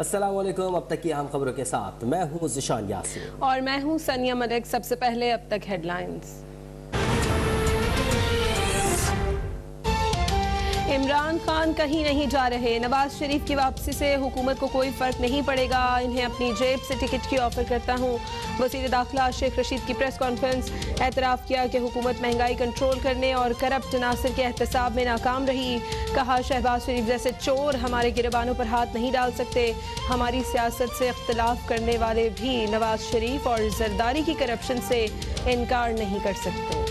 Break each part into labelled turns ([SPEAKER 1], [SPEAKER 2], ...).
[SPEAKER 1] अस्सलाम वालेकुम। अब तक की अहम खबरों के साथ मैं हूँ ज़िशान यासीन
[SPEAKER 2] और मैं हूँ सनिया मलिक। सबसे पहले अब तक हेडलाइंस। इमरान खान कहीं नहीं जा रहे। नवाज शरीफ की वापसी से हुकूमत को कोई फर्क नहीं पड़ेगा, इन्हें अपनी जेब से टिकट की ऑफर करता हूँ। वज़ीर दाखिला शेख रशीद की प्रेस कॉन्फ्रेंस। एतराफ़ किया कि हुकूमत महंगाई कंट्रोल करने और करप्ट नासिर के एहतसाब में नाकाम रही। कहा शहबाज शरीफ जैसे चोर हमारे गिरबानों पर हाथ नहीं डाल सकते। हमारी सियासत से इख्तिलाफ करने वाले भी नवाज शरीफ और जरदारी की करप्शन से इनकार नहीं कर सकते।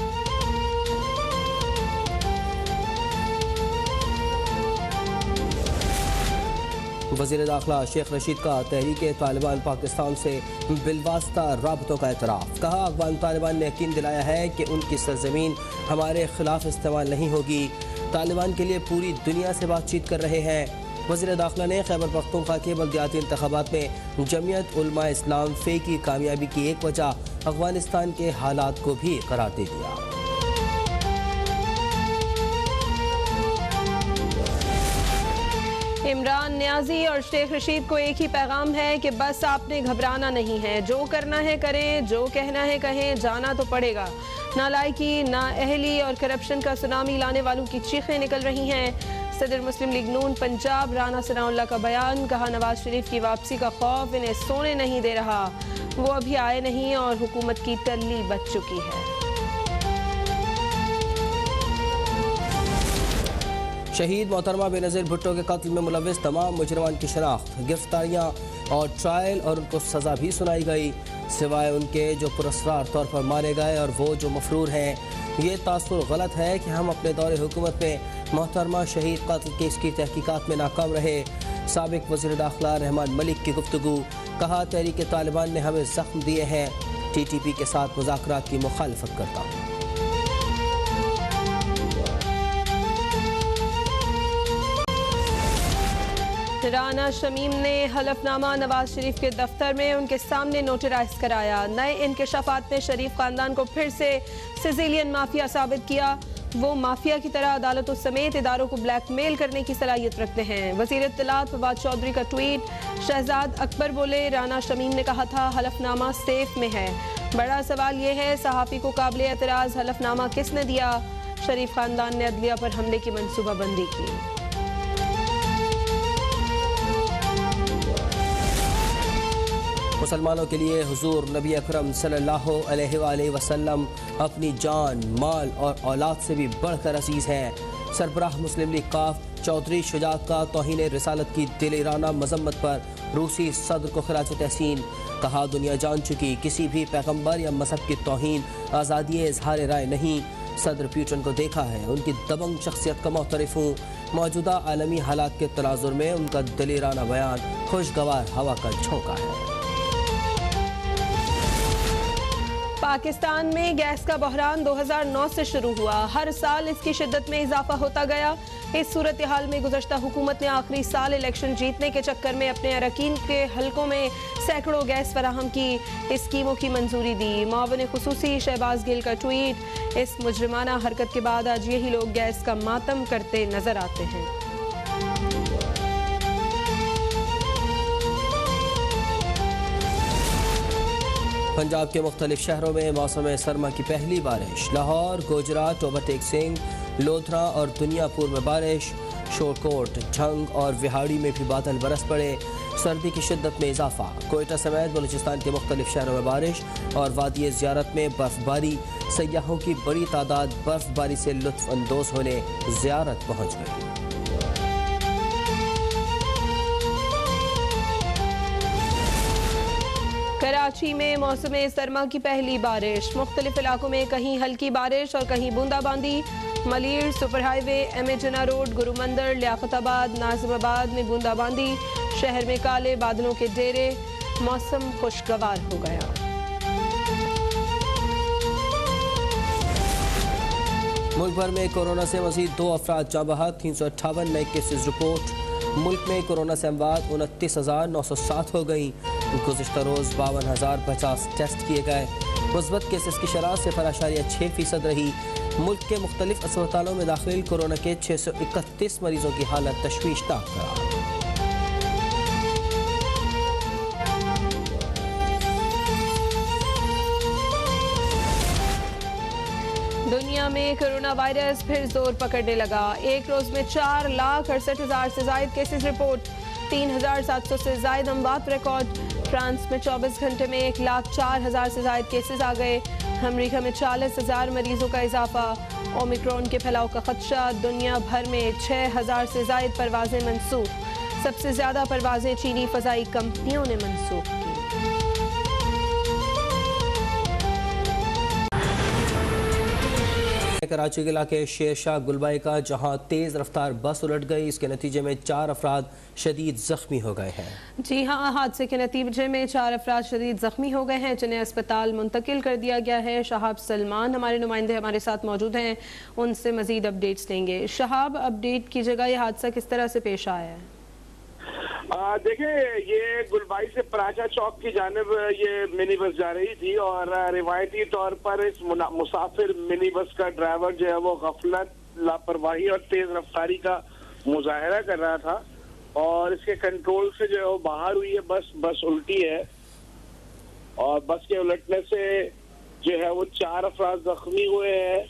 [SPEAKER 1] वज़ीर दाखिला शेख रशीद का तहरीक तालिबान पाकिस्तान से बिलवास्ता राबतों का एतराफ़। कहा अफ़गान तालिबान ने यकीन दिलाया है कि उनकी सरज़मीन हमारे खिलाफ इस्तेमाल नहीं होगी। तालिबान के लिए पूरी दुनिया से बातचीत कर रहे हैं। वज़ीर दाखिला ने खैबर पख्तूनख्वा के बल्दियाती इंतखाबात में जमीयत उलमा इस्लाम फ़े की कामयाबी की एक वजह अफ़गानिस्तान के हालात को भी करार दे दिया।
[SPEAKER 2] इमरान न्याजी और शेख रशीद को एक ही पैगाम है कि बस आपने घबराना नहीं है, जो करना है करें, जो कहना है कहें, जाना तो पड़ेगा। नालायकी, नाअहली और करप्शन का सुनामी लाने वालों की चीखें निकल रही हैं। सदर मुस्लिम लीग नून पंजाब राना सनाउल्लाह का बयान। कहा नवाज शरीफ की वापसी का खौफ इन्हें सोने नहीं दे रहा, वो अभी आए नहीं और हुकूमत की टल्ली बच चुकी है।
[SPEAKER 1] शहीद मोहतरमा बेनज़ीर भुट्टो के कत्ल में मुलव्विस तमाम मुजरमान की शनाख्त, गिरफ्तारियाँ और ट्रायल और उनको सज़ा भी सुनाई गई, सिवाय उनके जो पुरस्कार तौर पर मारे गए और वो जो मफरूर हैं। ये तासुर गलत है कि हम अपने दौरे हुकूमत में मोहतरमा शहीद कत्ल केस की तहकीकात में नाकाम रहे। साबिक वज़ीर दाखिला रहमान मलिक की गुफ्तगू। कहा तहरीक तालिबान ने हमें ज़ख्म दिए हैं, TTP के साथ मुज़ाकरात की मुखालफत करता हूँ।
[SPEAKER 2] राना शमीम ने हलफनामा नवाज शरीफ के दफ्तर में उनके सामने नोटराइज कराया। नए इंकशाफात ने शरीफ खानदान को फिर से सिजिलियन माफिया साबित किया। वो माफिया की तरह अदालतों समेत इदारों को ब्लैकमेल करने की सलाहियत रखते हैं। वज़ीर इत्तलात फवाद चौधरी का ट्वीट। शहजाद अकबर बोले राना शमीम ने कहा था हलफनामा सेफ में है। बड़ा सवाल ये है सहाफ़ी को काबिल एतराज़ हलफनामा किसने दिया? शरीफ खानदान ने अदलिया पर हमले की मनसूबाबंदी की।
[SPEAKER 1] मुसलमानों के लिए हुजूर नबी अकरम सल्लल्लाहु अलैहि वसल्लम अपनी जान, माल और औलाद से भी बढ़कर अजीज़ हैं। सरबराह मुस्लिम लीग काफ चौधरी शुजात का तौहीन रिसालत की दिलेराना मजम्मत पर रूसी सदर को खिराज तहसीन। कहा दुनिया जान चुकी किसी भी पैगम्बर या मजहब की तौहीन आज़ादी इजहार राय नहीं। सदर पुतिन को देखा है, उनकी दबंग शख्सियत का मोहतरफ हूँ। मौजूदा आलमी हालात के तनाजुर में उनका दिलेराना बयान खुशगवार हवा का झोंका है।
[SPEAKER 2] पाकिस्तान में गैस का बहरान 2009 से शुरू हुआ, हर साल इसकी शिद्दत में इजाफा होता गया। इस सूरत हाल में गुज़श्ता हुकूमत ने आखिरी साल इलेक्शन जीतने के चक्कर में अपने अरकान के हलकों में सैकड़ों गैस फराहम की स्कीमों की मंजूरी दी। मुआविन खुसूसी शहबाज गिल का ट्वीट। इस मुजरिमाना हरकत के बाद आज यही लोग गैस का मातम करते नजर आते हैं।
[SPEAKER 1] पंजाब के मुख्तलिफ शहरों में मौसम सरमा की पहली बारिश। लाहौर, गुजरात, ओवरटेक सिंह, लोधरा और दुनियापुर में बारिश। शोरकोट, झंग और विहाड़ी में भी बादल बरस पड़े। सर्दी की शिद्दत में इजाफा। कोयटा समेत बलूचिस्तान के मुख्तलिफ शहरों में बारिश और वादी ज़ियारत में बर्फबारी। सयाहों की बड़ी तादाद बर्फबारी से लुत्फ अंदोज होने ज़ियारत पहुँच गई।
[SPEAKER 2] कराची में मौसम सरमा की पहली बारिश। मुख्तलिफ इलाकों में कहीं हल्की बारिश और कहीं बूंदाबांदी। Malir, super highway, M A Jinnah road, Gurumandir, Liaquatabad, Nazimabad में बूंदाबांदी। शहर में काले बादलों के डेरे। मौसम खुशगवार हो गया।
[SPEAKER 1] मुल्क भर में कोरोना से मज़ीद 2 अफराद जाँ बहक। 358 नए केसेज रिपोर्ट। मुल्क में कोरोना से अमवात 29,907 हो गई। गुज़िश्ता रोज़ 52,050 टेस्ट किए गए। मुस्बत केसेस की शरह 0.6% रही। मुल्क के मुख्तलिफ अस्पतालों में दाखिल कोरोना के 631 मरीजों की हालत तशवीशनाक करार।
[SPEAKER 2] में कोरोना वायरस फिर जोर पकड़ने लगा। एक रोज में 4,68,000 से ज्यादा केसेस रिपोर्ट, 3,700 से ज्यादा अमवात रिकॉर्ड। फ्रांस में 24 घंटे में 1,04,000 से ज्यादा केसेस आ गए। अमेरिका में 40,000 मरीजों का इजाफा। ओमिक्रॉन के फैलाव का खदशा, दुनिया भर में 6,000 से ज्यादा परवाजें मनसूख। सबसे ज्यादा परवाजें चीनी फजाई कंपनियों ने मनसूख की।
[SPEAKER 1] कराची के इलाके शेरशाह गुलबाई का जहां तेज रफ्तार बस उलट गई, इसके नतीजे में 4 अफराद शदीद जख्मी हो गए हैं।
[SPEAKER 2] जी हाँ, हादसे के नतीजे में 4 अफराद शदीद जख्मी हो गए हैं, जिन्हें अस्पताल मुंतकिल कर दिया गया है। शहाब सलमान हमारे नुमाइंदे हमारे साथ मौजूद हैं, उनसे मजीद अपडेट्स लेंगे। शहाब, अपडेट कीजिएगा, ये हादसा किस तरह से पेश आया है?
[SPEAKER 3] देखिए, ये गुलबाई से पराचा चौक की जानिब ये मिनी बस जा रही थी और रिवायती तौर पर इस मुसाफिर मिनी बस का ड्राइवर जो है वो गफलत, लापरवाही और तेज रफ्तारी का मुजाहरा कर रहा था और इसके कंट्रोल से जो है वो बाहर हुई है। बस उल्टी है और बस के उलटने से जो है वो 4 अफराद जख्मी हुए हैं।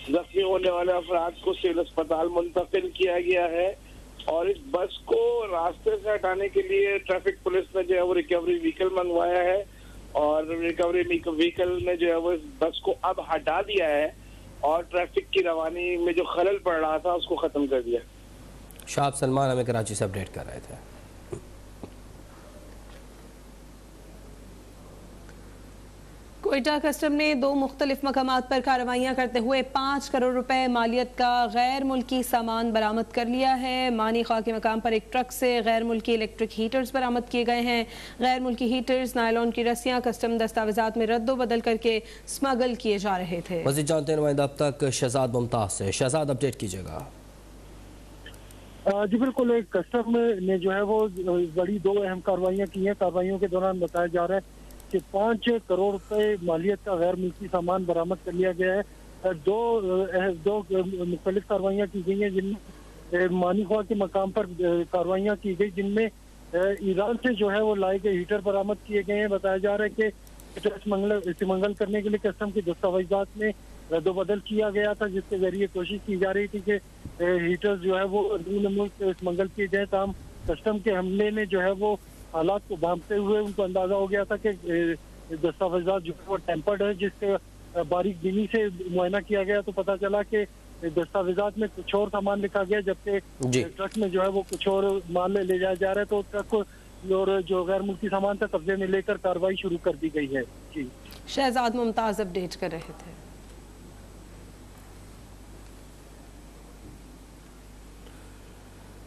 [SPEAKER 3] जख्मी होने वाले अफराद को सिविल अस्पताल मुंतकिल किया गया है और इस बस को रास्ते से हटाने के लिए ट्रैफिक पुलिस ने जो है वो रिकवरी व्हीकल मंगवाया है और रिकवरी व्हीकल ने जो है वो इस बस को अब हटा दिया है और ट्रैफिक की रवानी में जो खलल पड़ रहा था उसको खत्म कर दिया।
[SPEAKER 1] शहाब सलमान हमें कराची से अपडेट कर रहे थे।
[SPEAKER 2] कोयटा कस्टम ने 2 मुख्तलिफ मकामात पर कार्रवाइयाँ करते हुए 5 करोड़ रुपए मालियत का गैर मुल्की सामान बरामद कर लिया है। मानी खां के मकाम पर एक ट्रक से गैर मुल्की इलेक्ट्रिक हीटर्स बरामद किए गए हैं। गैर मुल्की हीटर्स, नायलॉन की रस्सियाँ कस्टम दस्तावेजात में रद्दो बदल करके स्मगल किए जा रहे थे।
[SPEAKER 1] मज़ीद जानते हैं नुमाइंदा अब तक शहजाद मुमताज से। शहजाद, अपडेट कीजिएगा।
[SPEAKER 4] जी बिल्कुल, एक कस्टम ने जो है वो बड़ी 2 अहम कार्रवाइयाँ की हैं। कार्रवाइयों के दौरान बताया जा रहा है कि 5 करोड़ रुपए मालियत का गैर मुल्की सामान बरामद कर लिया गया है। दो मुख्तलिफ कार्रवाइयाँ की गई हैं, जिनमें मानी ख्वा के मकाम पर कार्रवाइयाँ की गई, जिनमें ईरान से जो है वो लाए गए हीटर बरामद किए गए हैं। बताया जा रहा है कि इस्तेमाल करने के लिए कस्टम के दस्तावेजात में रद्दोबदल किया गया था, जिसके जरिए कोशिश की जा रही थी कि हीटर जो है वो अंदरूनी मुल्क इस्तेमाल किए जाए। तमाम कस्टम के हमले ने जो है वो हालात को भांपते हुए उनको अंदाजा हो गया था कि दस्तावेजात जो है वो टेम्पर्ड है, जिसके बारीक बीनी से मुआयना किया गया तो पता चला कि दस्तावेजात में कुछ और सामान लिखा गया, जबकि ट्रक में जो है वो कुछ और माल ले जाया जा रहा है। तो ट्रक और जो गैर मुल्की सामान था कब्जे में लेकर कार्रवाई शुरू कर दी गई है। जी,
[SPEAKER 2] शहजाद मुमताज अपडेट कर रहे थे।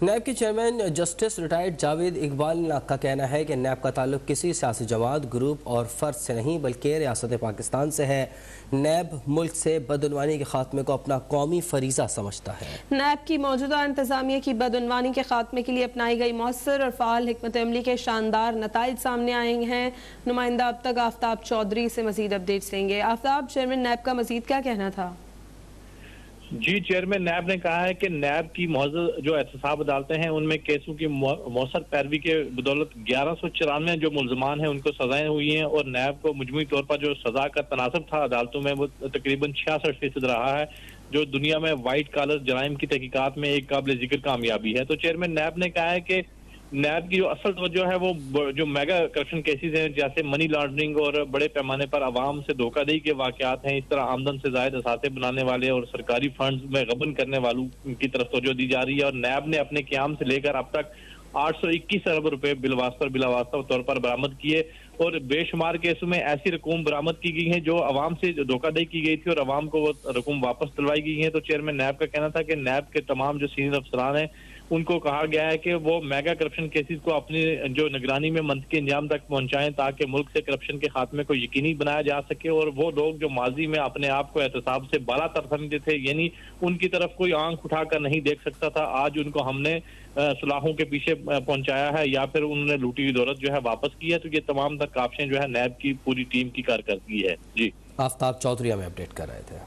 [SPEAKER 1] नैब के chairman justice retired Javed Iqbal का कहना है कि नैब का ताल्लुक किसी सियासी जमात, ग्रुप और फर्द से नहीं बल्कि रियासत पाकिस्तान से है। नैब मुल्क से बदउनवानी के खात्मे को अपना कौमी फरीजा समझता है।
[SPEAKER 2] नैब की मौजूदा इंतजामिया की बदउनवानी के खात्मे के लिए अपनाई गई मौसर और फ़ाल हिकमत अमली के शानदार नताइज सामने आए हैं। नुमाइंदा अब तक आफ्ताब चौधरी से मजीद अपडेट्स लेंगे। आफ्ताब, चेयरमैन नैब का मजीद क्या कहना था?
[SPEAKER 5] जी, चेयरमैन नैब ने कहा है कि नैब की मौजूद जो एहतसाब अदालतें हैं उनमें केसों की मौसर पैरवी के बदौलत 1194 जो मुलजमान हैं उनको सजाएं हुई हैं और नैब को मजमूई तौर पर जो सजा का तनासब था अदालतों में वो तकरीबन 66% रहा है, जो दुनिया में वाइट कॉलर जराइम की तहकीकात में एक काबिल जिक्र कामयाबी है। तो चेयरमैन नैब ने कहा है कि नैब की जो असल तवज्जो है वो जो मेगा करप्शन केसेस हैं, जैसे मनी लॉन्ड्रिंग और बड़े पैमाने पर आवाम से धोखाधड़ी के वाकयात हैं, इस तरह आमदन से जायद असाते बनाने वाले और सरकारी फंड्स में गबन करने वालों की तरफ तवज्जो दी जा रही है। और नैब ने अपने क़याम से लेकर अब तक 821 अरब रुपए बिलावास्ता तौर पर बरामद किए और बेशुमार केसों में ऐसी रकूम बरामद की गई है जो अवाम से धोखाधड़ी की गई थी और अवाम को वो रकूम वापस दिलवाई गई है। तो चेयरमैन नैब का कहना था कि नैब के तमाम जो सीनियर अफसरान हैं उनको कहा गया है कि वो मेगा करप्शन केसेस को अपनी जो निगरानी में मंतकी अंजाम तक पहुंचाएं ताकि मुल्क से करप्शन के खात्मे को यकीनी बनाया जा सके। और वो लोग जो माजी में अपने आप को एहतसाब से बाला तर समझते थे, यानी उनकी तरफ कोई आंख उठाकर नहीं देख सकता था, आज उनको हमने सलाहों के पीछे पहुंचाया है या फिर उन्होंने लूटी हुई दौलत जो है वापस की है। तो ये तमाम तक काबशें जो है नैब की पूरी टीम की कारकर्दगी है। जी,
[SPEAKER 1] आफ्ताब चौधरी हमें अपडेट कर रहे थे।